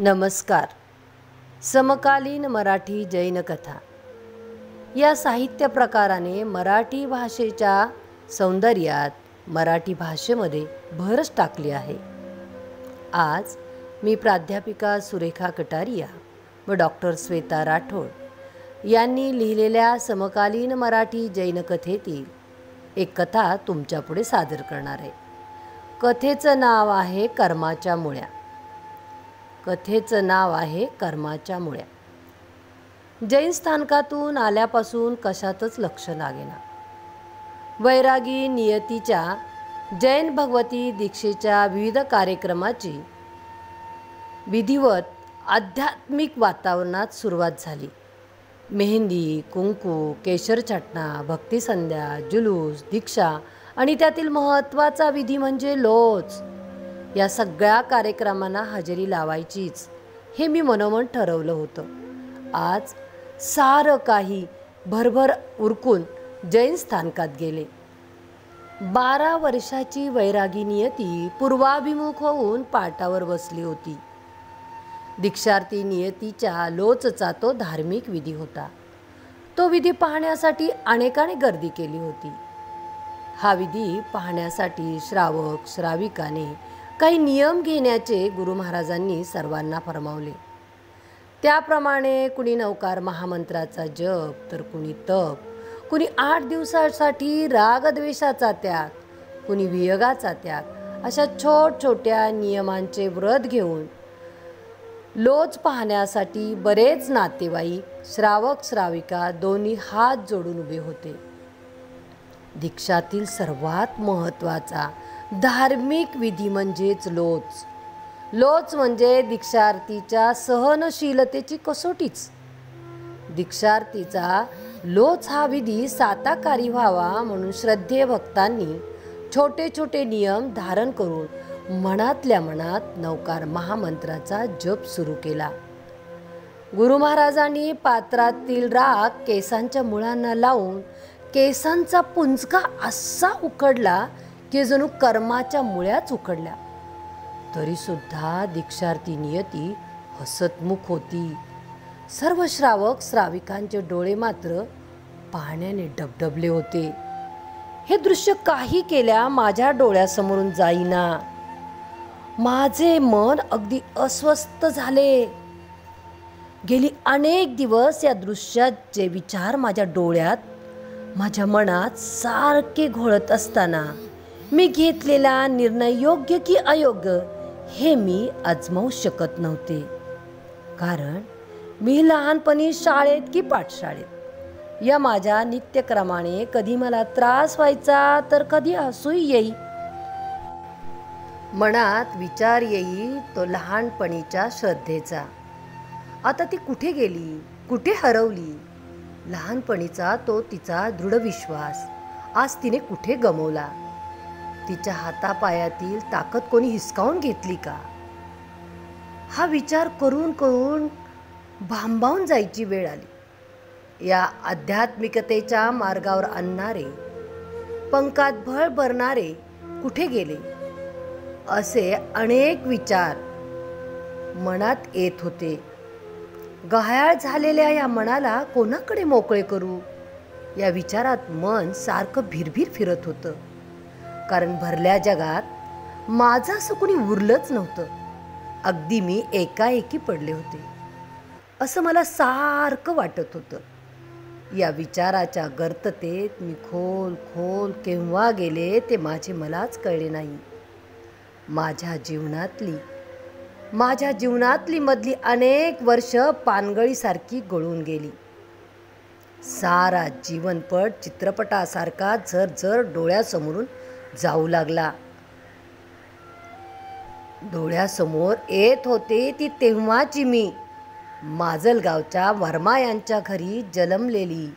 नमस्कार. समकालीन मराठी जैन कथा या साहित्य प्रकाराने मराठी भाषेच्या सौंदर्यात मराठी भाषेमध्ये भरच टाकली आहे. आज मी प्राध्यापिका सुरेखा कटारिया व डॉक्टर श्वेता राठोड यांनी लिहिलेल्या समकालीन मराठी जैन कथेतील एक कथा तुमच्यापुढे सादर करणार आहे. कथेचं नाव आहे कर्माच्या मुळ्या. कथेचं नाव आहे कर्माच्या मुळ्या. जैन स्थानकातून आल्यापासून कशातच लक्ष लागेना. वैरागी नियतीच्या जैन भगवती दीक्षेच्या विविध कार्यक्रमाची विधिवत आध्यात्मिक वातावरणात सुरुवात झाली. मेहंदी, कुंकू, केशर छाटणा, भक्तिसंध्या, जुलूस, दीक्षा आणि त्यातील महत्त्वाचा विधी म्हणजे लोच. या सगळ्या कार्यक्रमांना हजेरी लावायचीच हे मी मनोमन ठरवलं होतं. आज सारं काही भरभर उरकून जैन स्थानकात गेले. 12 वर्षाची वैरागी नियती पूर्वाभिमुख होऊन पाटावर बसली होती. दीक्षार्थी नियतीच्या लोचचा तो धार्मिक विधी होता. तो विधी पाहण्यासाठी अनेकांनी गर्दी केली होती. हा विधी पाहण्यासाठी श्रावक श्राविकाने काही नियम घेण्याचे गुरु महाराजांनी सर्वांना फरमावले. त्याप्रमाणे कुणी नवकार महामंत्राचा जप, तर कुणी तप, कुणी 8 दिवसासाठी रागद्वेषाचा त्याग, कुणी वियोगाचा त्याग अशा छोट्या नियमांचे व्रत घेऊन लोच पाहण्यासाठी बरेच नातेवाईक, श्रावक श्राविका दोन्ही हात जोडून उभे होते. दीक्षातील सर्वात महत्त्वाचा धार्मिक विधी म्हणजेच लोच. लोच म्हणजे दीक्षार्थीच्या सहनशीलतेची कसोटीच. दीक्षार्थीचा लोच हा विधी साताकारी व्हावा म्हणून श्रद्धेय भक्तांनी छोटे नियम धारण करून मनातल्या मनात नवकार महामंत्राचा जप सुरू केला. गुरु महाराजांनी पात्रातील राख केसांच्या मुळांना लावून केसांचा पुंजका असा उकडला की जणू कर्माच्या मुळ्याच उकडल्या. तरी सुद्धा दीक्षार्थी नियती हसतमुख होती. सर्व श्रावक श्राविकांचे डोळे मात्र पाहण्याने डबडबले होते. हे दृश्य काही केल्या माझ्या डोळ्यासमोरून जाईना. माझे मन अगदी अस्वस्थ झाले. गेली अनेक दिवस या दृश्याचे विचार माझ्या डोळ्यात, माझ्या मनात सारखे घोळत असताना मी घेतलेला निर्णय योग्य की अयोग्य हे मी अजमावू शकत नव्हते. कारण मी लहानपणी शाळेत की पाठशाळेत या माझ्या नित्यक्रमाने कधी मला त्रास व्हायचा तर कधी हसूही येई. मनात विचार येई तो लहानपणीच्या श्रद्धेचा. आता ती कुठे गेली, कुठे हरवली? लहानपणीचा तो तिचा दृढ विश्वास आज तिने कुठे गमावला? तिच्या हातापायातील ताकद कोणी हिसकावून घेतली का? हा विचार करून भांबावून जायची वेळ आली. या आध्यात्मिकतेच्या मार्गावर आणणारे, पंखात भळ भरणारे कुठे गेले? असे अनेक विचार मनात येत होते. गहाळ झालेल्या या मनाला कोणाकडे मोकळे करू? या विचारात मन सारखं भिरभिर फिरत होतं. कारण भरल्या जगात माझं असं कोणी उरलंच नव्हतं. अगदी मी एकाएकी पडले होते असं मला सारखं वाटत होतं. या विचाराच्या गर्ततेत मी खोल केव्हा गेले ते माझे मलाच कळले नाही. माझ्या जीवनातली मधली अनेक वर्ष पानगळीसारखी गळून गेली. सारा जीवनपट चित्रपटासारखा झरझर डोळ्यासमोरून जाऊ लागला. डोळ्यासमोर येत होते ती तेव्हाची मी, माजलगावच्या वर्मा यांच्या घरी जन्मलेली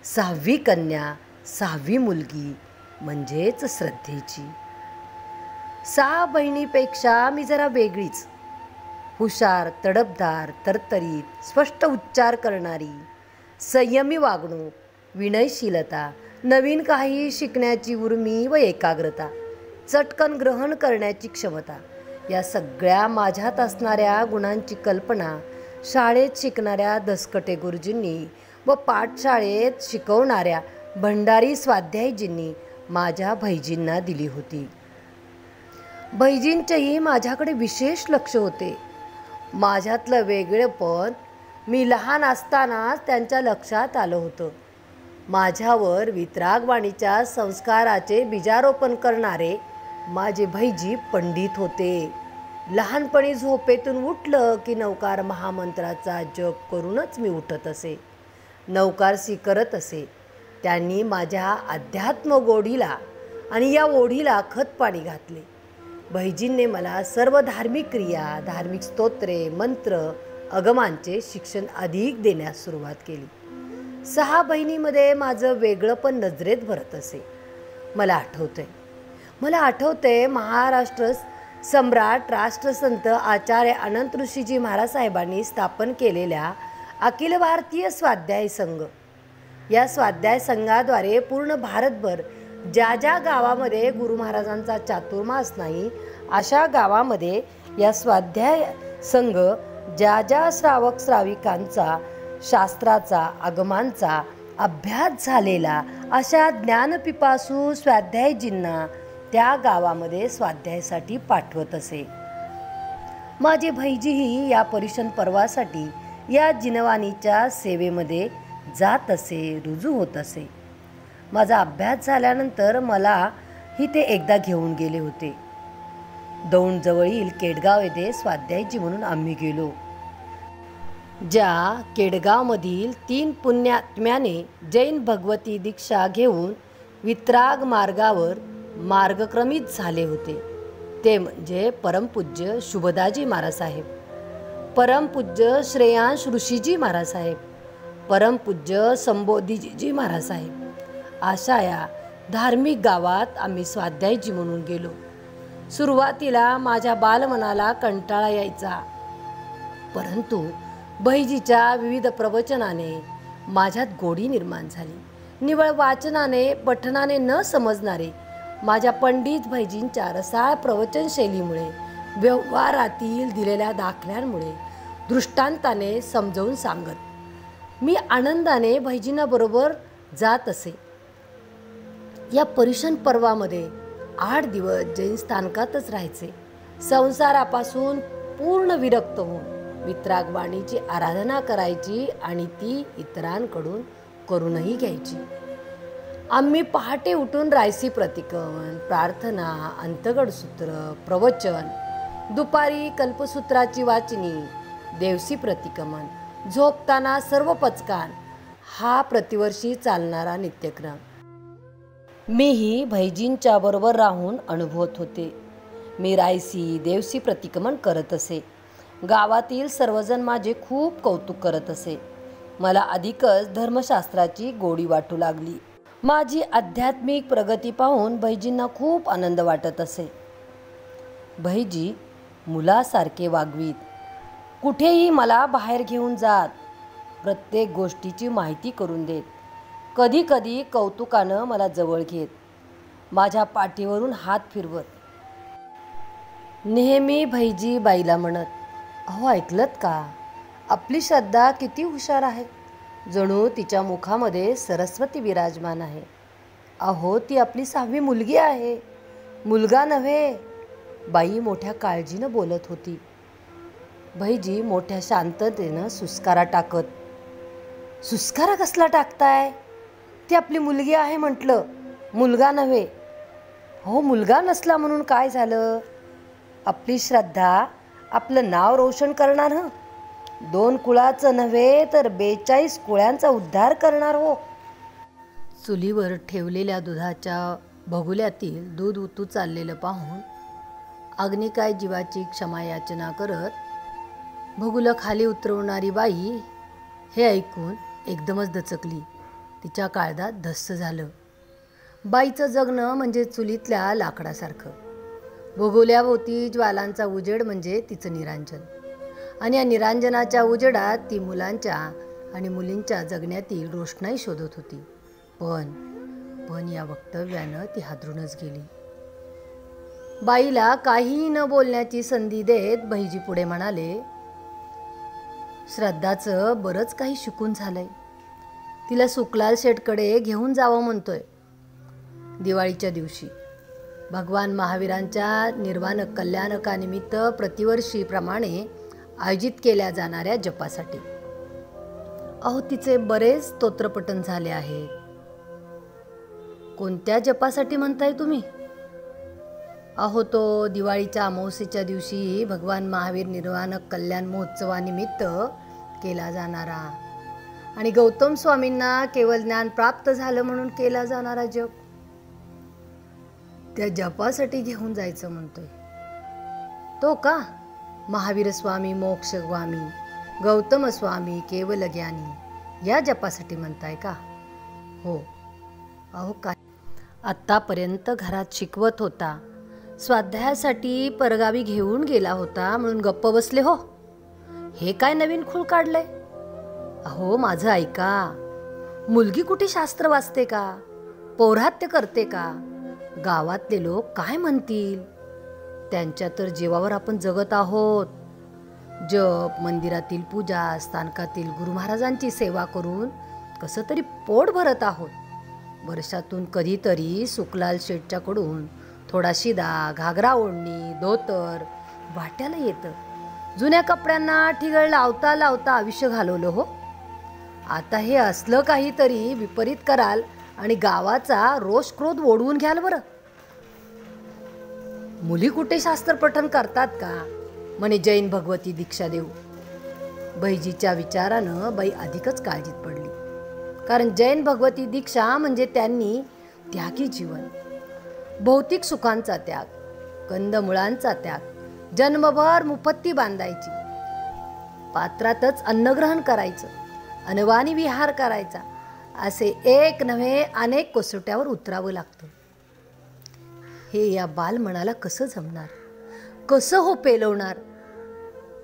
6वी कन्या, 6वी मुलगी म्हणजेच श्रद्धेची. 6 बहिणीपेक्षा मी जरा वेगळीच. हुशार, तडफदार, तरतरीत, स्पष्ट उच्चार करणारी, संयमी वागणूक, विनयशीलता, नवीन काही शिकण्याची उर्मी व एकाग्रता, चटकन ग्रहण करण्याची क्षमता या सगळ्या माझ्यात असणाऱ्या गुणांची कल्पना शाळेत शिकणाऱ्या दसकटे गुरुजींनी व पाठशाळेत शिकवणाऱ्या भंडारी स्वाध्यायीजींनी माझ्या भैजींना दिली होती. भैजींचेही माझ्याकडे विशेष लक्ष होते. माझ्यातलं वेगळेपण मी लहान असतानाच त्यांच्या लक्षात आलं होतं. माझ्यावर वितरागवाणीच्या संस्काराचे बीजारोपण करणारे माझे भैजी पंडित होते. लहानपणी झोपेतून उठलं की नौकार महामंत्राचा जप करूनच मी उठत असे, नौकारसी करत असे. त्यांनी माझ्या अध्यात्म गोडीला आणि या ओढीला खतपाणी घातले. भैजींनी मला सर्व धार्मिक क्रिया, धार्मिक स्तोत्रे, मंत्र, अगमांचे शिक्षण अधिक देण्यास सुरुवात केली. 6 बहिणीमध्ये माझं वेगळंपण नजरेत भरत असे. मला आठवतंय महाराष्ट्र सम्राट राष्ट्रसंत आचार्य अनंत ऋषीजी महाराज साहेबांनी स्थापन केलेल्या अखिल भारतीय स्वाध्याय संघ. या स्वाध्याय संघाद्वारे पूर्ण भारतभर ज्या ज्या गावामध्ये गुरु महाराजांचा चातुर्मास नाही अशा गावामध्ये या स्वाध्याय संघ ज्या ज्या श्रावक श्राविकांचा शास्त्राचा आगमांचा अभ्यास झालेला अशा ज्ञानपिपासू स्वाध्यायीजींना त्या गावामध्ये स्वाध्यायासाठी पाठवत असे. माझे भैजीही या परिशन पर्वासाठी या जिनवानीच्या सेवेमध्ये जात असे, रुजू होत असे. माझा अभ्यास झाल्यानंतर मलाही ते एकदा घेऊन गेले होते. दौंडजवळील केडगाव येथे स्वाध्यायीजी म्हणून आम्ही गेलो. ज्या केडगावमधील 3 पुण्यात्म्याने जैन भगवती दीक्षा घेऊन वितराग मार्गावर मार्गक्रमित झाले होते, ते म्हणजे परमपूज्य शुभदाजी महाराज साहेब, परमपूज्य श्रेयांश ऋषीजी महाराज साहेब, परमपूज्य संबोधीजी महाराज साहेब. अशा या धार्मिक गावात आम्ही स्वाध्यायीजी म्हणून गेलो. सुरुवातीला माझ्या बालमनाला कंटाळा यायचा, परंतु भैजीच्या विविध प्रवचनाने माझ्यात गोडी निर्माण झाली. निव्वळ वाचनाने पठनाने न समजणारे माझ्या पंडित भैजींच्या रसाळ प्रवचन शैलीमुळे, व्यवहारातील दिलेल्या दाखल्यांमुळे, दृष्टांताने समजावून सांगत मी आनंदाने भैजींना बरोबर जात असे. या परिशन पर्वामध्ये 8 दिवस जैन स्थानकातच राहायचे. संसारापासून पूर्ण विरक्त होऊन वितरागवाणीची आराधना करायची आणि ती इतरांकडून करूनही घ्यायची. आम्ही पहाटे उठून रायसी प्रतिक्रमण, प्रार्थना, अंतगडसूत्र, प्रवचन, दुपारी कल्पसूत्राची वाचनी, देवसी प्रतिक्रमण, झोपताना सर्व पचकान हा प्रतिवर्षी चालणारा नित्यक्रम मीही भैजींच्या बरोबर राहून अनुभवत होते. मी रायसी देवसी प्रतिक्रमण करत असे. गावातील सर्वजण माझे खूप कौतुक करत असे. मला अधिकच धर्मशास्त्राची गोडी वाटू लागली. माझी आध्यात्मिक प्रगती पाहून भैजींना खूप आनंद वाटत असे. भैजी मुलासारखे वागवीत, कुठेही मला बाहेर घेऊन जात, प्रत्येक गोष्टीची माहिती करून देत, कधी कधी कौतुकानं मला जवळ घेत, माझ्या पाठीवरून हात फिरवत. नेहमी भैजी बाईला म्हणत, अहो ऐकलत का, आपली श्रद्धा किती हुशार आहे, जणू तिच्या मुखामध्ये सरस्वती विराजमान आहे. अहो ती आपली 6वी मुलगी आहे, मुलगा नव्हे. बाई मोठ्या काळजीनं बोलत होती. भैजी मोठ्या शांततेनं सुस्कारा टाकत, सुस्कारा कसला टाकताय, ती आपली मुलगी आहे म्हटलं, मुलगा नव्हे. हो मुलगा नसला म्हणून काय झालं, आपली श्रद्धा आपलं नाव रोशन करणार, 2 कुळाचं नव्हे तर 42 कुळांचा उद्धार करणार. हो चुलीवर ठेवलेल्या दुधाच्या भगुल्यातील दूध उतू चाललेलं पाहून अग्निकाय जीवाची क्षमा याचना करत भगुलं खाली उतरवणारी बाई हे ऐकून एकदमच दचकली. तिच्या काळजात धस्स झालं. बाईचं जगणं म्हणजे चुलीतल्या लाकडासारखं. भगुल्याभोवती ज्वालांचा उजेड म्हणजे तिचं निरांजन, आणि या निरांजनाच्या उजेडात ती मुलांच्या आणि मुलींच्या जगण्यातील रोषणाई शोधत होती. पण या वक्तव्यानं ती हादरूनच गेली. बाईला काहीही न बोलण्याची संधी देत भैजी पुढे म्हणाले, श्रद्धाचं बरंच काही शिकून झालंय. तिला सुकलाल शेठकडे घेऊन जावं म्हणतोय. दिवाळीच्या दिवशी भगवान महावीरांच्या निर्वाण कल्याणकानिमित्त प्रतिवर्षीप्रमाणे आयोजित केल्या जाणाऱ्या जपासाठी. अहो, तिचे बरेच स्तोत्रपठण झाले आहेत. कोणत्या जपासाठी म्हणताय तुम्ही? अहो, तो दिवाळीच्या अमावस्येच्या दिवशी भगवान महावीर निर्वाण कल्याण महोत्सवानिमित्त केला जाणारा आणि गौतम स्वामींना केवळ ज्ञान प्राप्त झालं म्हणून केला जाणारा जप. त्या जपासाठी घेऊन जायचं म्हणतोय. तो का? महावीर स्वामी मोक्षगामी, गौतम स्वामी केवल ज्ञानी या जपासाठी म्हणताय का? हो. अहो, काय आत्तापर्यंत घरात शिकवत होता, स्वाध्यायासाठी परगावी घेऊन गेला होता म्हणून गप्प बसले हो. हे काय नवीन खूळ काढलंय? अहो, माझं ऐका. मुलगी कुठे शास्त्र वाचते का? पौरात्य करते का? गावातले लोक काय म्हणतील? त्यांच्या तर जीवावर आपण जगत आहोत. जप, मंदिरातील पूजा, स्थानकातील गुरु महाराजांची सेवा करून कसं तरी पोट भरत आहोत. वर्षातून कधीतरी सुकलाल शेठच्याकडून थोडा शिदा, घागरा ओढणी, धोतर वाट्याला येतं. जुन्या कपड्यांना ठिगळ लावता लावता आयुष्य घालवलं हो. आता हे असलं काहीतरी विपरीत कराल आणि गावाचा रोष क्रोध ओढवून घ्याल बरं. मुली कुठे शास्त्र पठण करतात का म्हणे जैन भगवती दीक्षा देऊ. बैजीच्या विचारानं बाई अधिकच काळजीत पडली. कारण जैन भगवती दीक्षा म्हणजे त्यांनी त्यागी जीवन, भौतिक सुखांचा त्याग, कंदमुळांचा त्याग, जन्मभर मुपत्ती बांधायची, पात्रातच अन्नग्रहण करायचं, अनवाणी विहार करायचा, असे एक नव्हे अनेक कसोट्यावर उतरावं लागतं. हे या बालमनाला कसं जमणार? कसं हो पेलवणार?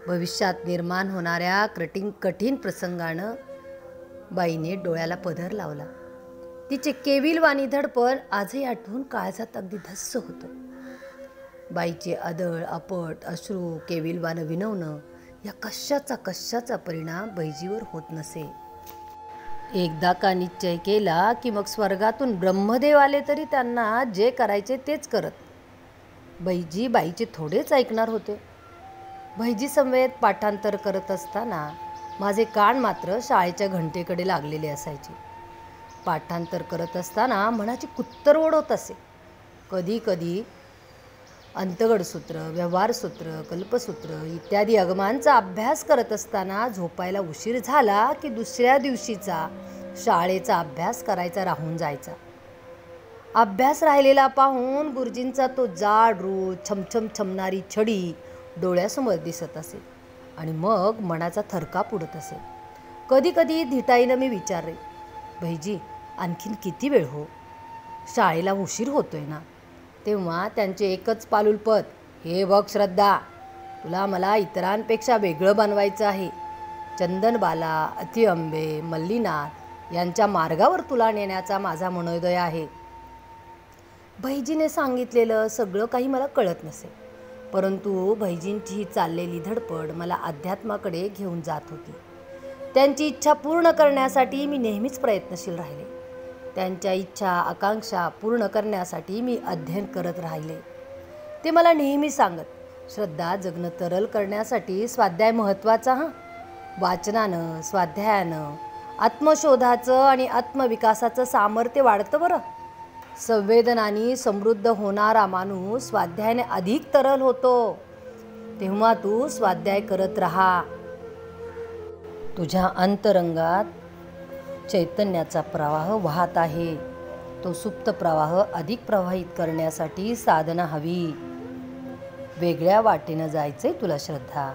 भविष्यात निर्माण होणाऱ्या कठीण प्रसंगानं बाईने डोळ्याला पदर लावला. तिचे केविलवाणी धडपड आजही आठवून काळजात अगदी धस्स होतं. बाईचे अदळ, अपट, अश्रू, केविलवानं विनवणं या कशाचा परिणाम बैजीवर होत नसे. एकदा का निश्चय केला की मग स्वर्गातून ब्रह्मदेव आले तरी त्यांना जे करायचे तेच करत. बैजी बाईचे थोडेच ऐकणार होते. बैजी समवेत पाठांतर करत असताना माझे कान मात्र शाळेच्या घंटेकडे लागलेले असायचे. पाठांतर करत असताना मनाची कुत्तर ओढत असे. कधी कधी अंतगडसूत्र, व्यवहारसूत्र, कल्पसूत्र इत्यादी अगमांचा अभ्यास करत असताना झोपायला उशीर झाला की दुसऱ्या दिवशीचा शाळेचा अभ्यास करायचा राहून जायचा. अभ्यास राहिलेला पाहून गुरुजींचा तो जाड रूळ, छमछम छमणारी छडी डोळ्यासमोर दिसत असे आणि मग मनाचा थरकाप उडत असे. कधी कधी धिटाईनं मी विचारले, भैजी आणखीन किती वेळ हो? शाळेला उशीर होतोय ना. तेव्हा त्यांचे एकच पालुलपद, हे बघ श्रद्धा, तुला मला इतरांपेक्षा वेगळं बनवायचं आहे. चंदनबाला, अतिअंबे, मल्लीनाथ यांच्या मार्गावर तुला नेण्याचा माझा मनोदय आहे. भैजीने सांगितलेलं सगळं काही मला कळत नसे, परंतु भैजींची ही चाललेली धडपड मला अध्यात्माकडे घेऊन जात होती. त्यांची इच्छा पूर्ण करण्यासाठी मी नेहमीच प्रयत्नशील राहिले. त्यांच्या इच्छा आकांक्षा पूर्ण करण्यासाठी मी अध्ययन करत राहिले. ते मला नेहमी सांगत, श्रद्धा, जगणं तरल करण्यासाठी स्वाध्याय महत्त्वाचा. वाचनानं, स्वाध्यायानं आत्मशोधाचं आणि आत्मविकासाचं सामर्थ्य वाढतं बरं. संवेदनांनी समृद्ध होणारा माणूस स्वाध्यायाने अधिक तरल होतो. तेव्हा तू स्वाध्याय करत राहा. तुझ्या अंतरंगात चैतन्याचा प्रवाह वाहत आहे. तो सुप्त प्रवाह अधिक प्रवाहित करण्यासाठी साधना हवी. वेगळ्या वाटेनं जायचंय तुला श्रद्धा.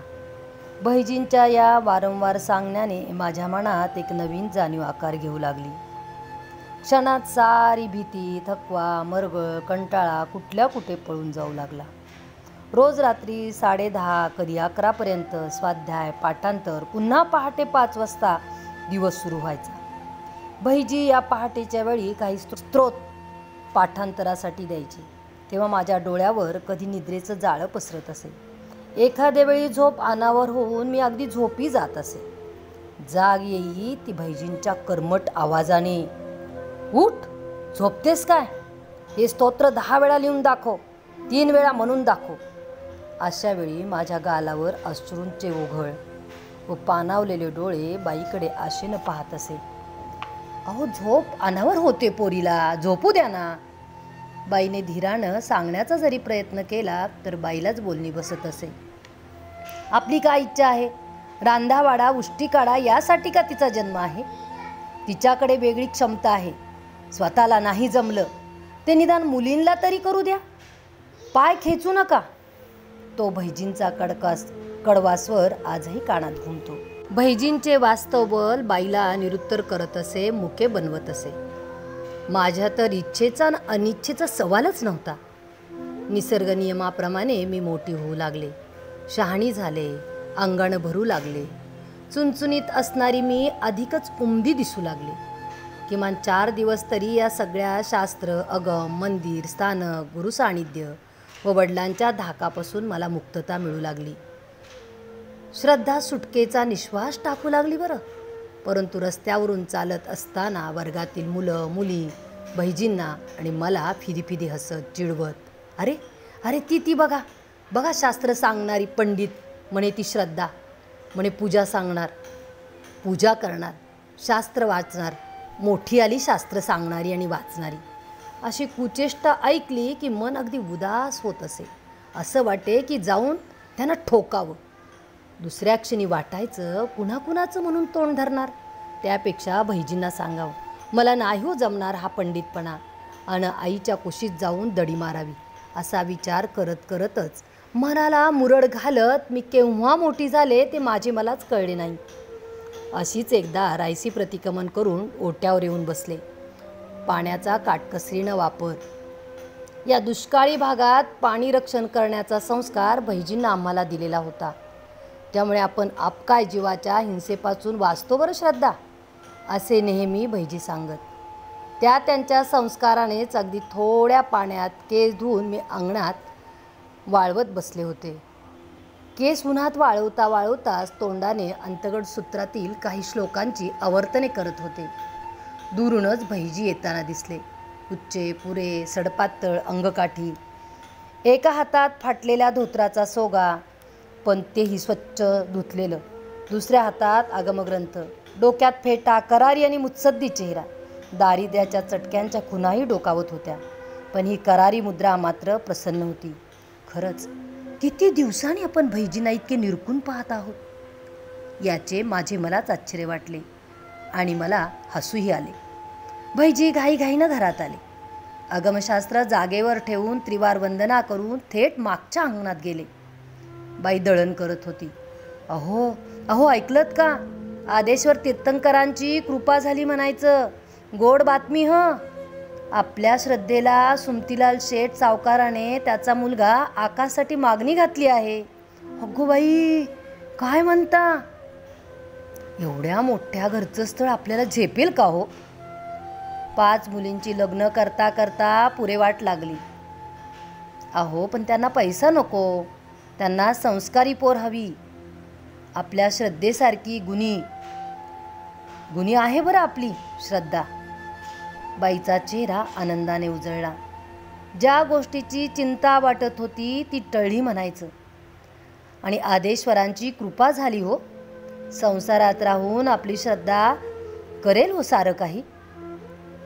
भैजींच्या या वारंवार सांगण्याने माझ्या मनात एक नवीन जाणीव आकार घेऊ लागली. क्षणात सारी भीती, थकवा, मरगळ, कंटाळा कुठल्या कुठे पळून जाऊ लागला. रोज रात्री 10:30 कधी 11पर्यंत स्वाध्याय, पाठांतर, पुन्हा पहाटे 5 वाजता दिवस सुरू व्हायचा. भैजी या पहाटेच्या वेळी काही स्तोत्र पाठांतरासाठी द्यायची. तेव्हा माझ्या डोळ्यावर कधी निद्रेचं जाळं पसरत असे. एखाद्या वेळी झोप अनावर होऊन मी अगदी झोपी जात असे. जाग येई ती भैजींच्या कर्मट आवाजाने, उठ, झोपतेस काय? हे स्तोत्र 10 वेळा लिहून दाखव, 3 वेळा म्हणून दाखव. अशा वेळी माझ्या गालावर अश्रूंचे ओघळ व पाणावलेले डोळे बाईकडे आशेनं पाहत असे. अहो, झोप अनावर होते पोरीला, झोपू द्या ना. बाईने धीरानं सांगण्याचा जरी प्रयत्न केला तर बाईलाच बोलणी बसत असे. आपली काय इच्छा आहे? रांधावाडा उष्टी काढा यासाठी का तिचा जन्म आहे? तिच्याकडे वेगळी क्षमता आहे. स्वतःला नाही जमलं ते निदान मुलींना तरी करू द्या. पाय खेचू नका. तो भैजींचा कडवा स्वर आजही कानात घुमतो. भैजींचे वास्तव बल बाईला निरुत्तर करत असे, मुके बनवत असे. माझ्या तर इच्छेचा आणि अनिच्छेचा सवालच नव्हता. निसर्ग नियमाप्रमाणे मी मोठी होऊ लागले, शहाणी झाले, अंगण भरू लागले. चुणचुणीत असणारी मी अधिकच उमदी दिसू लागले. किमान 4 दिवस तरी या सगळ्या शास्त्र, अगम, मंदिर, स्थानक, गुरुसान्निध्य व वडिलांच्या धाकापासून मला मुक्तता मिळू लागली. श्रद्धा सुटकेचा निश्वास टाकू लागली बरं. परंतु रस्त्यावरून चालत असताना वर्गातील मुलं मुली भैजींना आणि मला फिदी हसत चिडवत, अरे अरे ती बघा बघा, शास्त्र सांगणारी पंडित म्हणे ती श्रद्धा, म्हणे पूजा सांगणार, पूजा करणार, शास्त्र वाचणार, मोठी आली शास्त्र सांगणारी आणि वाचणारी. अशी कुचेष्टा ऐकली की मन अगदी उदास होत असे. असं वाटे की जाऊन त्यांना ठोकावं. दुसऱ्या क्षणी वाटायचं कुणाचं म्हणून तोंड धरणार, त्यापेक्षा भैजींना सांगावं, मला नाही हो जमणार हा पंडितपणा, आणि आईच्या कुशीत जाऊन दडी मारावी. असा विचार करतच मनाला मुरड घालत मी केव्हा मोठी झाले ते माझे मलाच कळले नाही. अशीच एकदा रायसी प्रतिक्रमण करून ओट्यावर येऊन बसले. पाण्याचा काटकसरीनं वापर, या दुष्काळी भागात पाणी रक्षण करण्याचा संस्कार भैजींना आम्हाला दिलेला होता. त्यामुळे आपण आपकाय जीवाच्या हिंसेपासून वाचतो बरं श्रद्धा, असे नेहमी भैजी सांगत. त्या त्यांच्या संस्कारानेच अगदी थोड्या पाण्यात केस धुवून मी अंगणात वाळवत बसले होते. केस उन्हात वाळवताच तोंडाने अंतगड सूत्रातील काही श्लोकांची आवर्तने करत होते. दुरूनच भैजी येताना दिसले. उच्चे पुरे सडपातळ अंगकाठी, एका हातात फाटलेल्या धोत्राचा सोगा, पण तेही स्वच्छ धुतलेलं, दुसऱ्या हातात आगमग्रंथ, डोक्यात फेटा, करारी आणि मुत्सद्दी चेहरा. दारिद्र्याच्या चटक्यांच्या खुणाही डोकावत होत्या, पण ही करारी मुद्रा मात्र प्रसन्न होती. खरंच किती दिवसांनी आपण भैजींना इतके निरखून पाहत आहोत, याचे माझे मलाच आश्चर्य वाटले आणि मला हसूही आले. भैजी घाईघाईनं घरात आले. आगमशास्त्र जागेवर ठेवून त्रिवार वंदना करून थेट मागच्या अंगणात गेले. बाई दळण करत होती. अहो अहो, ऐकलत का? आदेश्वर तीर्थंकरांची कृपा झाली म्हणायचं. गोड बातमी हं. आपल्या श्रद्धेला सुमतीलाल शेठ सावकाराने त्याचा मुलगा आकाशसाठी मागणी घातली आहे. अगो बाई, काय म्हणता? एवढ्या मोठ्या घरचं स्थळ आपल्याला झेपेल का हो? 5 मुलींची लग्न करता करता पुरे वाट लागली. अहो, पण त्यांना पैसा नको, त्यांना संस्कारी पोर हवी. आपल्या श्रद्धेसारखी गुणी आहे बरं आपली श्रद्धा. बाईचा चेहरा आनंदाने उजळला. ज्या गोष्टीची चिंता वाटत होती ती टळली म्हणायचं. आणि आदेश्वरांची कृपा झाली हो. संसारात राहून आपली श्रद्धा करेल हो सारं काही.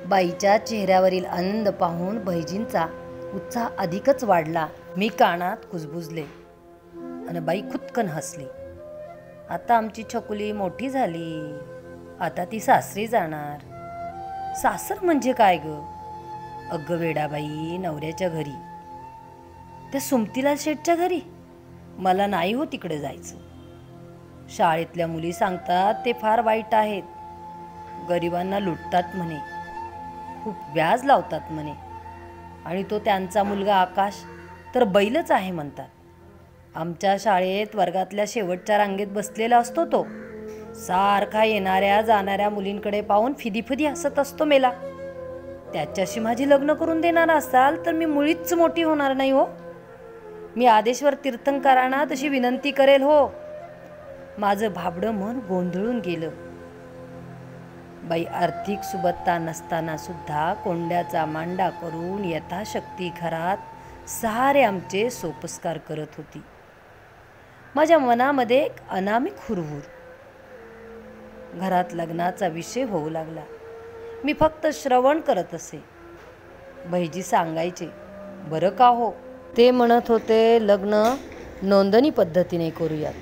बाईच्या चेहऱ्यावरील आनंद पाहून भैजींचा उत्साह अधिकच वाढला. मी कानात कुजबुजले आणि बाई खुदकन हसली. आता आमची छकुली मोठी झाली, आता ती सासरी जाणार. सासर म्हणजे काय ग? अगं वेडाबाई, नवऱ्याच्या घरी, त्या सुमतीलाल शेठच्या घरी. मला नाही हो तिकडे जायचं. शाळेतल्या मुली सांगतात ते फार वाईट आहेत, गरिबांना लुटतात म्हणे, खूप व्याज लावतात म्हणे, आणि तो त्यांचा मुलगा आकाश तर बैलच आहे म्हणतात. आमच्या शाळेत वर्गातल्या शेवटच्या रांगेत बसलेला असतो तो. सारखा येणाऱ्या जाणाऱ्या मुलींकडे पाहून फिदी हसत असतो मेला. त्याच्याशी माझे लग्न करून देणार असाल तर मी मुळीच मोठी होणार नाही हो. मी आदेश्वर तीर्थंकरांना तशी विनंती करेल हो. माझं भाबडं मन गोंधळून गेलं. बाई आर्थिक सुबत्ता नसताना सुद्धा कोंड्याचा मांडा करून यथाशक्ती घरात सारे आमचे सोपस्कार करत होती. माझ्या मनामध्ये एक अनामिक हुरहुर. घरात लग्नाचा विषय होऊ लागला. मी फक्त श्रवण करत असे. भैजी सांगायचे, बरं का हो. ते म्हणत होते लग्न नोंदणी पद्धतीने करूयात.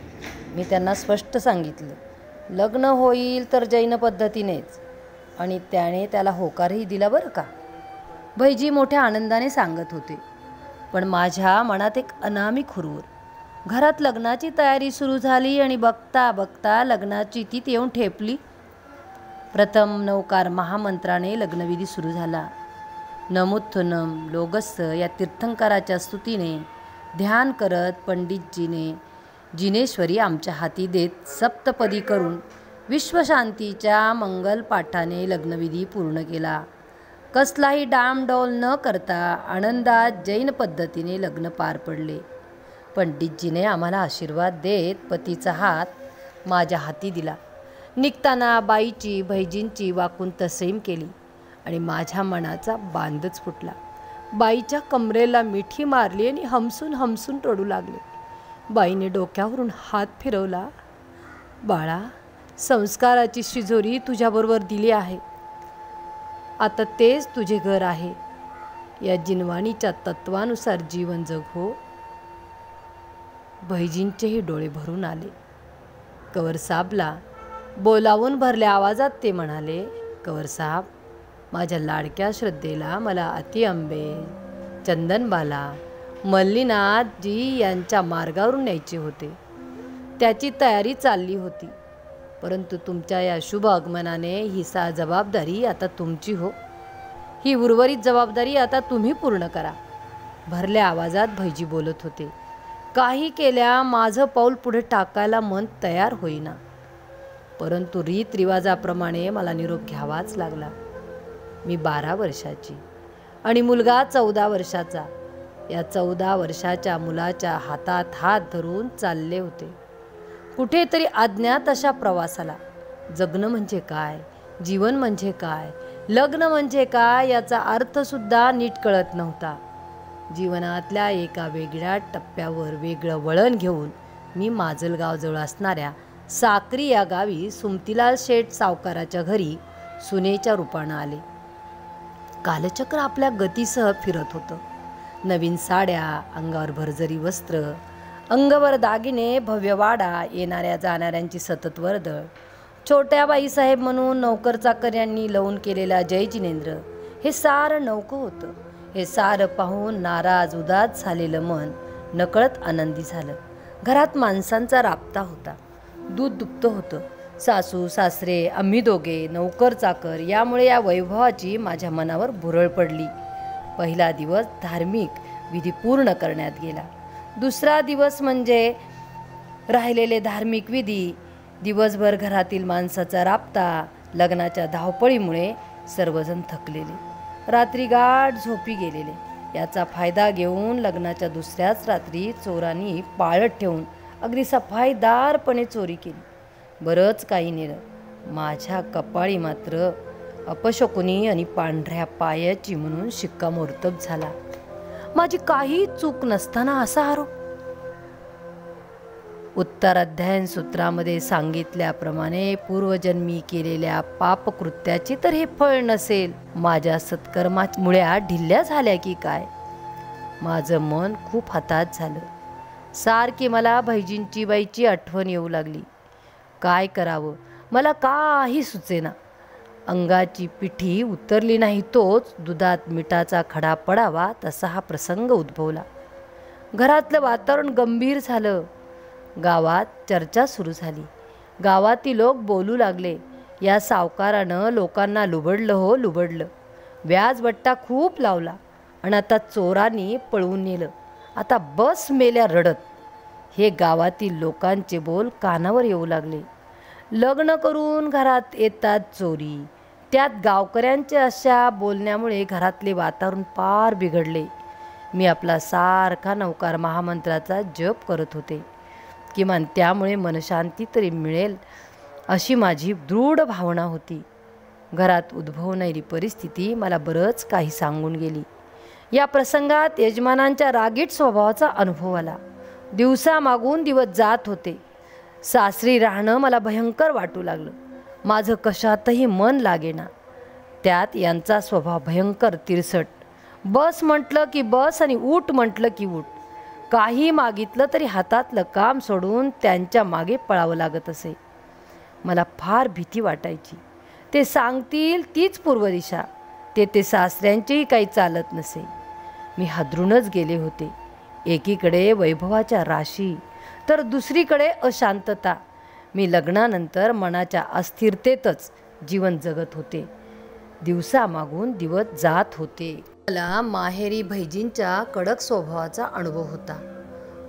मी त्यांना स्पष्ट सांगितलं, लग्न होईल तर जैन पद्धतीनेच, आणि त्याने त्याला होकारही दिला बरं का. भैजी मोठ्या आनंदाने सांगत होते, पण माझ्या मनात एक अनामिक हुरहुर. घरात लग्नाची तयारी सुरू झाली आणि बघता बघता लग्नाची तीत येऊन ठेपली. प्रथम नवकार महामंत्राने लग्नविधी सुरू झाला. नमोत्थनम लोगस्य या तीर्थंकराच्या स्तुतीने ध्यान करत पंडितजीने जिनेश्वरी आमच्या हाती देत सप्तपदी करून विश्वशांतीच्या मंगल पाठाने लग्नविधी पूर्ण केला. कसलाही डामडौल न करता आनंदात जैन पद्धतीने लग्न पार पडले. पंडितजीने आम्हाला आशीर्वाद देत पतीचा हात माझ्या हाती दिला. निघताना बाईची भैजींची वाकून तसेम केली आणि माझ्या मनाचा बांधच फुटला. बाईच्या कमरेला मिठी मारली आणि हमसून हमसून रडू लागले. बाईने डोक्यावरून हात फिरवला. बाळा, संस्काराची शिजोरी तुझ्याबरोबर दिली आहे. आता तेच तुझे घर आहे. या जिनवाणीच्या तत्वानुसार जीवन जग हो. भैजींचेही डोळे भरून आले. कवरसाबला बोलावून भरल्या आवाजात ते म्हणाले, कवरसाब, माझ्या लाडक्या श्रद्धेला मला अतिआंबे, चंदनबाला, मल्लीनाथजी यांच्या मार्गावरून न्यायचे होते. त्याची तयारी चालली होती. परंतु तुमच्या या शुभ आगमनाने ही जबाबदारी आता तुमची हो. ही उर्वरित जबाबदारी आता तुम्ही पूर्ण करा. भरल्या आवाजात भैजी बोलत होते. काही केल्या माझं पाऊल पुढे टाकायला मन तयार होईना. परंतु रीतरिवाजाप्रमाणे मला निरोप घ्यावाच लागला. मी 12 वर्षाची आणि मुलगा 14 वर्षाचा. या 14 वर्षाच्या मुलाच्या हातात हात धरून चालले होते कुठेतरी अज्ञात अशा प्रवासाला. जगणं म्हणजे काय, जीवन म्हणजे काय, लग्न म्हणजे काय याचा अर्थसुद्धा नीट कळत नव्हता. जीवनातल्या एका वेगळ्या टप्प्यावर वेगळं वळण घेऊन मी माजलगावजवळ असणाऱ्या साक्री या गावी सुमतीलाल शेठ सावकाराच्या घरी सुनेच्या रूपानं आले. कालचक्र आपल्या गतीसह फिरत होतं. नवीन साड्या, अंगावर भरजरी वस्त्र, अंगवर दागिने, भव्य वाडा, येणाऱ्या जाणाऱ्यांची सतत वर्दळ, छोट्या बाईसाहेब म्हणून नौकर चाकऱ्यांनी लावून केलेला जय जिनेंद्र, हे सारं नौकं होतं. हे सारं पाहून नाराज उदास झालेलं मन नकळत आनंदी झालं. घरात माणसांचा राबता होता. दूध दुभतं होतं. सासू सासरे, आम्ही दोघे, नौकर चाकर, यामुळे या वैभवाची माझ्या मनावर भुरळ पडली. पहिला दिवस धार्मिक विधी पूर्ण करण्यात गेला. दुसरा दिवस म्हणजे राहिलेले धार्मिक विधी. दिवसभर घरातील माणसाचा राबता, लग्नाच्या धावपळीमुळे सर्वजण थकलेले, रात्री गाढ झोपी गेलेले. याचा फायदा घेऊन लग्नाच्या दुसऱ्याच रात्री चोरांनी पाळत ठेवून अगदी सफाईदारपणे चोरी केली. बरंच काही नेलं. माझ्या कपाळी मात्र अपशकुनी आणि पांढऱ्या पायाची म्हणून शिक्कामोर्तब झाला. माझी काही चूक नसताना असा आरोप. उत्तर अध्ययन सूत्रामध्ये सांगितल्याप्रमाणे पूर्वजन्मी केलेल्या पापकृत्याची तर हे फळ नसेल. माझ्या सत्कर्मामुळे ढिल्ल्या झाल्या की काय. माझं मन खूप हताश झालं. सारखी मला भैजींची बाईची आठवण येऊ लागली. काय करावं मला काही सुचेना. अंगाची पिठी उतरली नाही तोच दुधात मिठाचा खडा पडावा तसा हा प्रसंग उद्भवला. घरातलं वातावरण गंभीर झालं. गावात चर्चा सुरू झाली. गावातील लोक बोलू लागले, या सावकारानं लोकांना लुबडलं हो लुबडलं. व्याजबट्टा खूप लावला आणि आता चोरांनी पळवून नेलं. आता बस मेल्या रडत. हे गावातील लोकांचे बोल कानावर येऊ लागले. लग्न करून घरात येतात चोरी, त्यात गावकऱ्यांच्या अशा बोलण्यामुळे घरातले वातावरण फार बिघडले. मी आपला सारखा नवकार महामंत्राचा जप करत होते. किमान त्यामुळे मनशांती तरी मिळेल अशी माझी दृढ भावना होती. घरात उद्भवणारी परिस्थिती मला बरंच काही सांगून गेली. या प्रसंगात यजमानांच्या रागीट स्वभावाचा अनुभव आला. दिवसामागून दिवस जात होते. सासरी राहणं मला भयंकर वाटू लागलं. माझं कशातही मन लागेना. त्यात यांचा स्वभाव भयंकर तिरसट. बस म्हटलं की बस आणि उठ म्हटलं की उठ. काही मागितलं तरी हातातलं काम सोडून त्यांच्या मागे पळावं लागत असे. मला फार भीती वाटायची. ते सांगतील तीच पूर्व दिशा. ते सासऱ्यांचेही काही चालत नसे. मी हादरूनच गेले होते. एकीकडे वैभवाच्या राशी तर दुसरीकडे अशांतता. मी लग्नानंतर मनाच्या अस्थिरतेतच जीवन जगत होते. दिवसामागून दिवस जात होते. मला माहेरी भैजींच्या कडक स्वभावाचा अनुभव होता.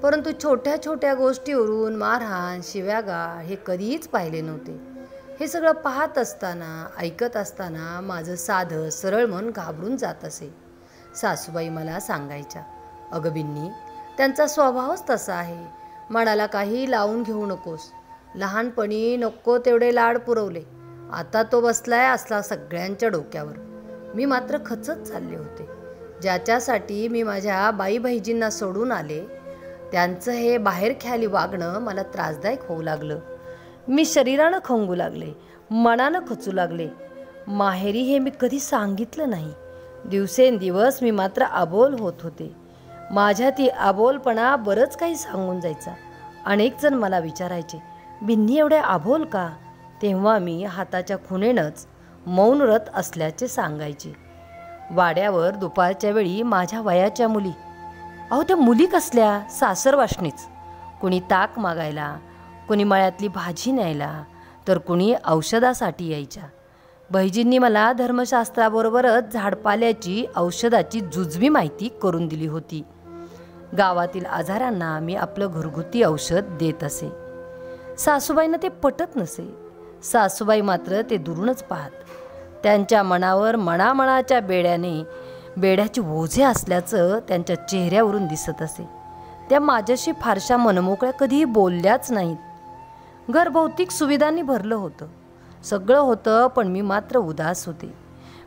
परंतु छोट्या छोट्या गोष्टीवरून मारहाण शिव्यागाळ हे कधीच पाहिले नव्हते. हे सगळं पाहत असताना ऐकत असताना माझं साधं सरळ मन घाबरून जात असे. सासूबाई मला सांगायच्या, अगं बिन्नी, त्यांचा स्वभावच तसा आहे. मनाला काही लावून घेऊ नकोस. लहानपणी नको तेवढे लाड पुरवले. आता तो बसलाय असला सगळ्यांच्या डोक्यावर. मी मात्र खचत चालले होते. ज्याच्यासाठी मी माझ्या बाई भाईजींना सोडून आले त्यांचं हे बाहेर ख्याली वागणं मला त्रासदायक होऊ लागलं. मी शरीरानं खंगू लागले, मनानं खचू लागले. माहेरी हे मी कधी सांगितलं नाही. दिवसेंदिवस मी मात्र अबोल होत होते. माझ्या ती अबोलपणा बरंच काही सांगून जायचा. अनेक जण मला विचारायचे, बिन्नी एवढे अबोल का? तेव्हा मी हाताच्या खुणेनंच मौन व्रत असल्याचे सांगायचे. वाड्यावर दुपारच्या वेळी माझ्या वयाच्या मुली, अहो त्या मुली कसल्या, सासरवासणीच. कुणी ताक मागायला, कुणी मळ्यातली भाजी न्यायला, तर कुणी औषधासाठी यायच्या. बहिजींनी मला धर्मशास्त्राबरोबरच झाडपाल्याची औषधाची जुजवी माहिती करून दिली होती. गावातील आजारांना मी आपलं घरगुती औषध देत असे. सासूबाईंना ते पटत नसे. सासूबाई मात्र ते दुरूनच पाहत. त्यांच्या मनावर मनामनाच्या बेड्याचे ओझे असल्याचं त्यांच्या चेहऱ्यावरून दिसत असे. त्या माझ्याशी फारशा मनमोकळ्या कधीही बोलल्याच नाहीत. घर भौतिक सुविधांनी भरलं होतं. सगळं होतं, पण मी मात्र उदास होते.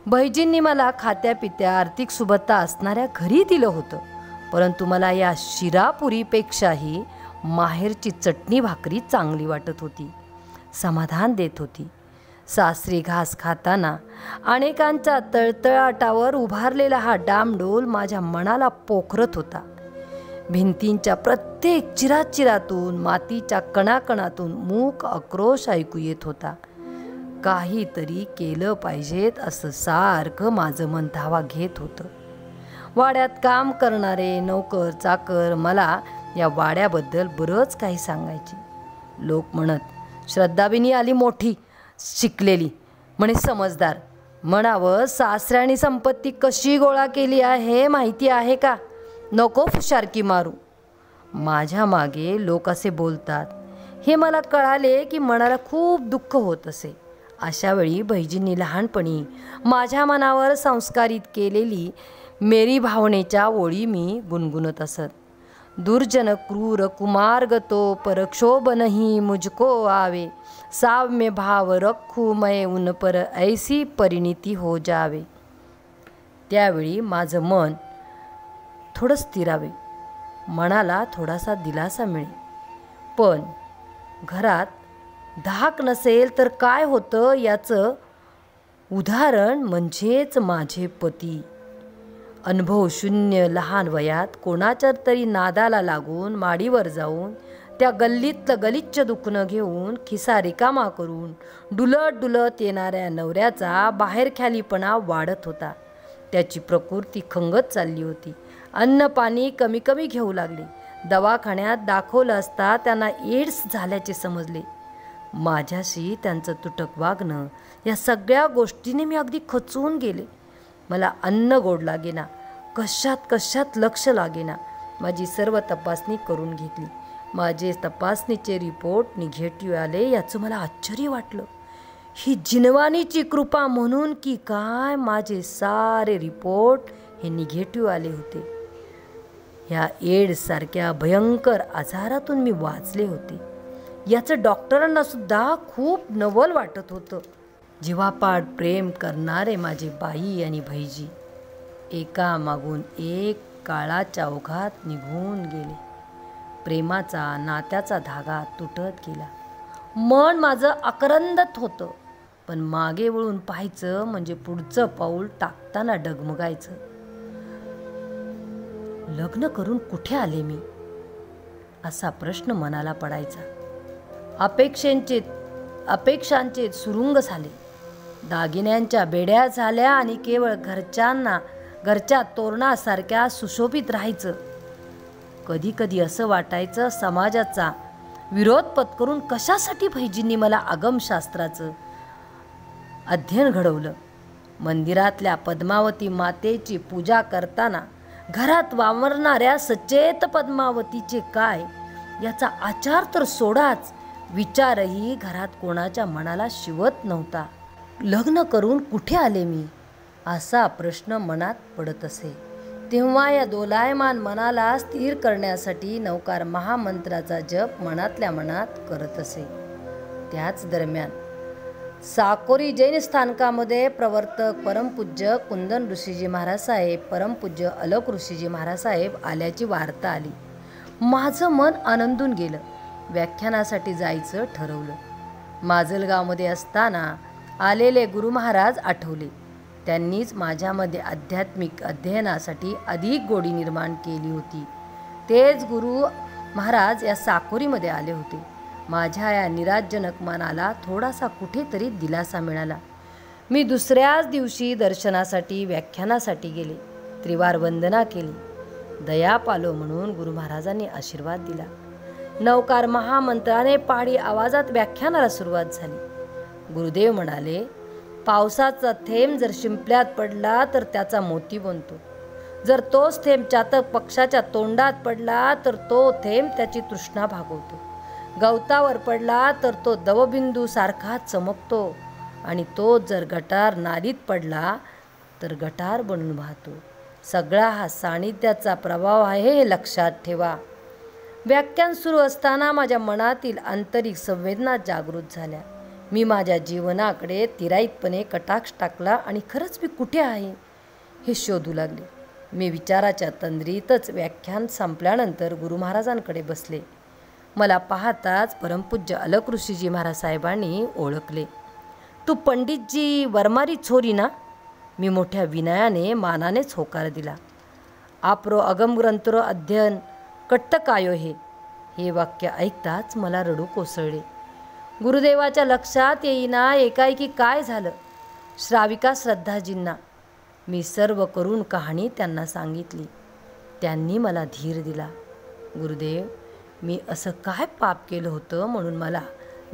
बहिजींनी मला खात्यापित्या आर्थिक सुबत्ता असणाऱ्या घरी दिलं होतं. परंतु मला या शिरापुरीपेक्षाही माहेरची चटणी भाकरी चांगली वाटत होती, समाधान देत होती. सासरी घास खाताना अनेकांच्या तळतळाटावर उभारलेला हा डामडोल माझ्या मनाला पोखरत होता. भिंतींच्या प्रत्येक चिराचिरातून, मातीच्या कणाकणातून मूक आक्रोश ऐकू येत होता. काहीतरी केलं पाहिजेत असं सारखं माझं मन धावा घेत होतं. वाड्यात काम करणारे नोकर चाकर मला या वाड्याबद्दल बरंच काही सांगायचे. लोक म्हणत, श्रद्धाबिनी आली मोठी शिकलेली, म्हणे समजदार. म्हणावं, सासऱ्याने संपत्ती कशी गोळा केली आहे माहिती आहे का? नको फुशारकी मारू. माझ्या मागे लोक असे बोलतात हे मला कळाले की मनाला खूप दुःख होत असे. अशा वेळी बहिजींनी लहानपणी माझ्या मनावर संस्कारित केलेली मेरी भावनेच्या ओळी मी गुणगुणत असत. दुर्जन क्रूर कुमार्गतो परक्षोभ नहीं मुझको आवे, साम्य भाव रखू मैं उन पर ऐसी परिणिती हो जावे. त्यावेळी माझं मन थोडं स्थिरावे, मनाला थोडासा दिलासा मिळे. पण घरात धाक नसेल तर काय होतं याचं उदाहरण म्हणजेच माझे पती. अनुभवशून्य लहान वयात कोणाच्या तरी नादाला लागून माडीवर जाऊन त्या गल्लीतलं गलिच्छ दुखणं घेऊन खिसा रिकामा करून डुलत डुलत येणाऱ्या नवऱ्याचा बाहेरख्यालीपणा वाढत होता. त्याची प्रकृती खंगत चालली होती. अन्न पाणी कमी कमी घेऊ लागले. दवाखान्यात दाखवलं असता त्यांना एड्स झाल्याचे समजले. माझ्याशी त्यांचं तुटक वागणं या सगळ्या गोष्टीने मी अगदी खचून गेले. मला अन्न गोड लागेना, कशात लक्ष लागेना. माझी सर्व तपासणी करून घेतली. माझे तपासणीचे रिपोर्ट निगेटिव्ह आले याचं मला आश्चर्य वाटलं. ही जिनवानीची कृपा म्हणून की काय माझे सारे रिपोर्ट हे निगेटिव्ह आले होते. ह्या एड्ससारख्या भयंकर आजारातून मी वाचले होते याचं डॉक्टरांना सुद्धा खूप नवल वाटत होतं. जीवापाड प्रेम करणारे माझे बाई आणि भैजी एकामागून एक काळाच्या ओघात निघून गेले. प्रेमाचा नात्याचा धागा तुटत गेला. मन माझं आक्रंदत होतं, पण मागे वळून पाहायचं म्हणजे पुढचं पाऊल टाकताना डगमगायचं. लग्न करून कुठे आले मी असा प्रश्न मनाला पडायचा. अपेक्षांचे सुरुंग झाले. दागिन्यांच्या बेड्या झाल्या आणि केवळ घरच्या तोरणासारख्या सुशोभित राहायचं. कधी कधी असं वाटायचं समाजाचा विरोध पत्करून कशासाठी भैजींनी मला आगमशास्त्राचं अध्ययन घडवलं. मंदिरातल्या पद्मावती मातेची पूजा करताना घरात वावरणाऱ्या सचेत पद्मावतीचे काय याचा आचार तर सोडाच, विचारही घरात कोणाच्या मनाला शिवत नव्हता. लग्न करून कुठे आले मी असा प्रश्न मनात पडत असे. तेव्हा या दोलायमान मनाला स्थिर करण्यासाठी नवकार महामंत्राचा जप मनातल्या मनात करत असे. त्याच दरम्यान साकोरी जैन स्थानकामध्ये प्रवर्तक परमपूज्य कुंदन ऋषीजी महाराज साहेब, परमपूज्य अलक ऋषीजी महाराज साहेब आल्याची वार्ता आली. माझं मन आनंदून गेलं. व्याख्यानासाठी जायचं ठरवलं. माजलगावमध्ये असताना आलेले गुरु महाराज आठवले. त्यांनीच माझ्यामध्ये आध्यात्मिक अध्ययनासाठी अधिक गोडी निर्माण केली होती. तेच गुरु महाराज या साकोरीमध्ये आले होते. माझ्या या निराजनक मनाला थोडासा कुठेतरी दिलासा मिळाला. मी दुसऱ्याच दिवशी दर्शनासाठी व्याख्यानासाठी गेले. त्रिवार वंदना केली. दया पालो म्हणून गुरु महाराजांनी आशीर्वाद दिला. नवकार महामंत्राने पहाडी आवाजात व्याख्यानाला सुरुवात झाली. गुरुदेव म्हणाले, पावसाचा थेंब जर शिंपल्यात पडला तर त्याचा मोती बनतो. जर तोच थेंब चातक पक्षाच्या तोंडात पडला तर तो थेंब त्याची तृष्णा भागवतो. गवतावर पडला तर तो दवबिंदू सारखा चमकतो आणि तो जर गटार नालीत पडला तर गटार बनून वाहतो. सगळा हा सानिध्याचा प्रभाव आहे हे लक्षात ठेवा. व्याख्यान सुरू असताना माझ्या मनातील आंतरिक संवेदना जागृत झाल्या. मी माझ्या जीवनाकडे तिराईतपणे कटाक्ष टाकला आणि खरंच मी कुठे आहे हे शोधू लागले. मी विचाराच्या तंद्रीतच व्याख्यान संपल्यानंतर गुरु महाराजांकडे बसले. मला पाहताच परमपूज्य अलक ऋषीजी महाराज साहेबांनी ओळखले. तू पंडितजी वर्मारी छोरी ना? मी मोठ्या विनयाने मानानेच होकार दिला. आपरो अगमग्रंथरो अध्ययन कट्टकायो हे वाक्य ऐकताच मला रडू कोसळले. गुरुदेवाच्या लक्षात येईना एकाएकी काय झालं. श्राविका श्रद्धाजींना मी सर्व करून कहाणी त्यांना सांगितली. त्यांनी मला धीर दिला. गुरुदेव, मी असं काय पाप केलं होतं म्हणून मला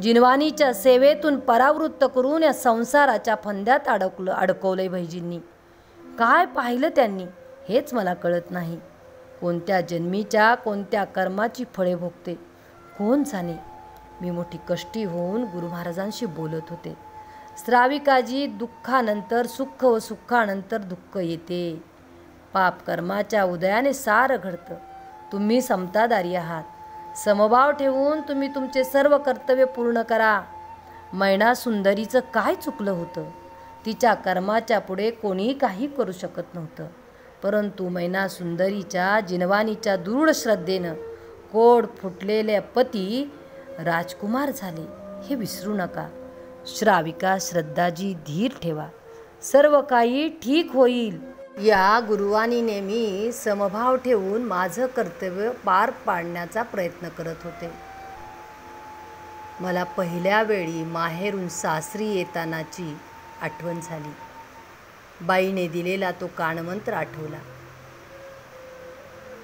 जिनवानीच्या सेवेतून परावृत्त करून या संसाराच्या फंद्यात अडकवलंय भैजींनी? काय पाहिलं त्यांनी हेच मला कळत नाही. कोणत्या जन्मीच्या कोणत्या कर्माची फळे भोगते कोण जाणे. मी मोठी कष्टी होऊन गुरु महाराजांशी बोलत होते. श्राविकाजी, दुःखानंतर सुख व सुखानंतर दुःख येते. पाप कर्माच्या उदयाने सारं घडतं. तुम्ही समतादारी आहात. समभाव ठेवून तुम्ही तुमचे सर्व कर्तव्य पूर्ण करा. मैना सुंदरीचं काय चुकलं होतं? तिच्या कर्माच्या पुढे कोणी काही करू शकत नव्हतं. परंतु मैना सुंदरीच्या जिनवानीच्या दृढ श्रद्धेनं कोड फुटलेले पती राजकुमार झाले हे विसरू नका. श्राविका श्रद्धाजी, धीर ठेवा. सर्व काही ठीक होईल. या गुरुवाणीने मी समभाव ठेवून माझं कर्तव्य पार पाडण्याचा प्रयत्न करत होते. मला पहिल्या वेळी माहेरून सासरी येतानाची आठवण झाली. बाईने दिलेला तो कानमंत्र आठवला.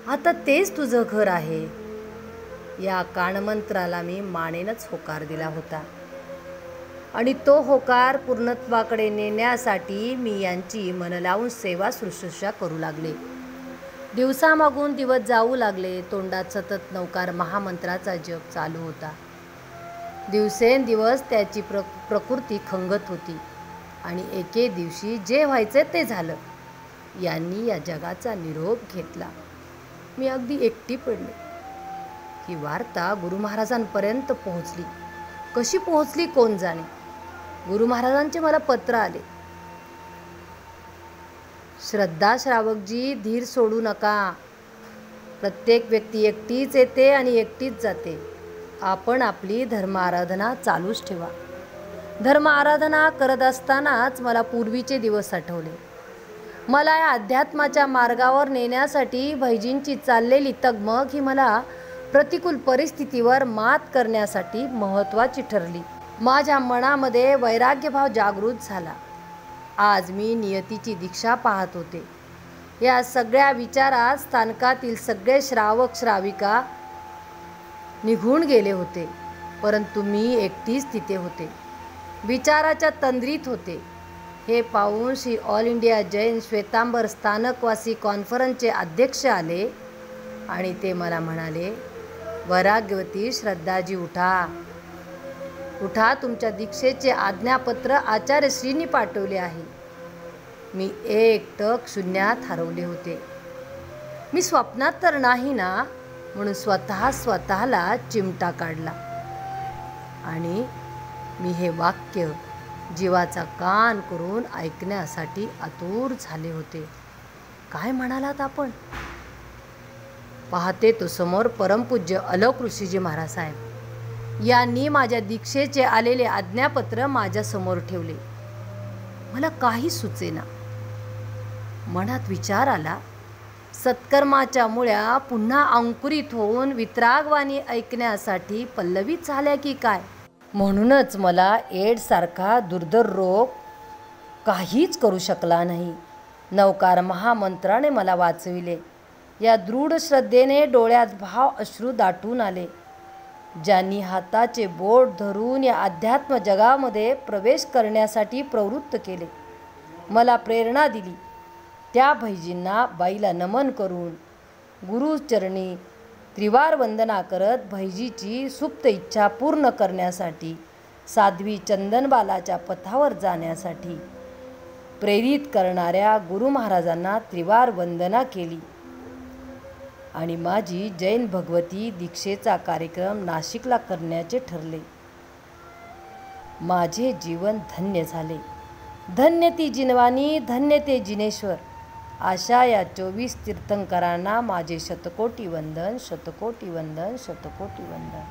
आता तेच तुझं घर आहे. या कानमंत्राला मी मानेनच होकार दिला होता आणि तो होकार पूर्णत्वाकडे नेण्यासाठी मी यांची मन लावून सेवा शुश्रूषा करू लागले. दिवसामागून दिवस जाऊ लागले. तोंडात सतत नवकार महामंत्राचा जप चालू होता. दिवसेंदिवस त्याची प्रकृती खंगत होती आणि एके दिवशी जे व्हायचे ते झालं. यांनी या जगाचा निरोप घेतला. मी अगदी एकटी पडले. ही वार्ता गुरु महाराजांपर्यंत पोहोचली. कशी पोहोचली कोण जाणे. गुरु महाराजांचे मला पत्र आले. श्रद्धा श्रावकजी, धीर सोडू नका. प्रत्येक व्यक्ती एकटीच येते आणि एकटीच जाते. आपण आपली धर्म आराधना चालूच ठेवा. धर्म आराधना करत असतानाच मला पूर्वीचे दिवस आठवले. मला या अध्यात्माच्या मार्गावर नेण्यासाठी भैजींची चाललेली तगमग ही मला प्रतिकूल परिस्थितीवर मात करण्यासाठी महत्त्वाची ठरली. माझ्या मनामध्ये वैराग्यभाव जागृत झाला. आज मी नियतीची दीक्षा पाहत होते. या सगळ्या विचारात स्थानकातील सगळे श्रावक श्राविका निघून गेले होते, परंतु मी एकटीच तिथे होते. विचाराच्या तंद्रीत होते. हे पाहून श्री ऑल इंडिया जैन श्वेतांबर स्थानकवासी कॉन्फरन्सचे अध्यक्ष आले आणि ते मला म्हणाले, वैराग्यवती श्रद्धाजी, उठा उठा, तुमच्या दीक्षेचे आज्ञापत्र आचार्यश्रींनी पाठवले आहे. मी एकटक शून्यात हरवले होते. मी स्वप्नात तर नाही ना, म्हणून स्वतःला चिमटा काढला आणि मी हे वाक्य जीवाचा कान करून ऐकण्यासाठी आतुर झाले होते. काय म्हणालात आपण? पाहते तो समोर परमपूज्य अलौक ऋषीजी महाराज साहेब यांनी माझ्या दीक्षेचे आलेले आज्ञापत्र माझ्या समोर ठेवले. मला काही सुचेना. मनात विचार आला, सत्कर्माच्या मुळ्या पुन्हा अंकुरित होऊन वितरागवाणी ऐकण्यासाठी पल्लवित झाल्या की काय. म्हणूनच मला एड्ससारखा दुर्धर रोग काहीच करू शकला नाही. नवकार महामंत्राने मला वाचविले. या दृढ श्रद्धेने डोळ्यात भाव अश्रू दाटून आले. ज्यांनी हाताचे बोट धरून या अध्यात्म जगामध्ये प्रवेश करण्यासाठी प्रवृत्त केले, मला प्रेरणा दिली, त्या भैजींना बाईला नमन करून गुरुचरणी त्रिवार वंदना करत भैजीची सुप्त इच्छा पूर्ण करण्यासाठी साध्वी चंदनबालाच्या पथावर जाण्यासाठी प्रेरित करणाऱ्या गुरु महाराजांना त्रिवार वंदना केली आणि माझी जैन भगवती दीक्षेचा कार्यक्रम नाशिकला करण्याचे ठरले. माझे जीवन धन्य झाले. धन्य ती जिनवानी, धन्य ते जिनेश्वर. अशा या 24 तीर्थंकरांना माझे शतकोटी वंदन, शतकोटी वंदन, शतकोटी वंदन.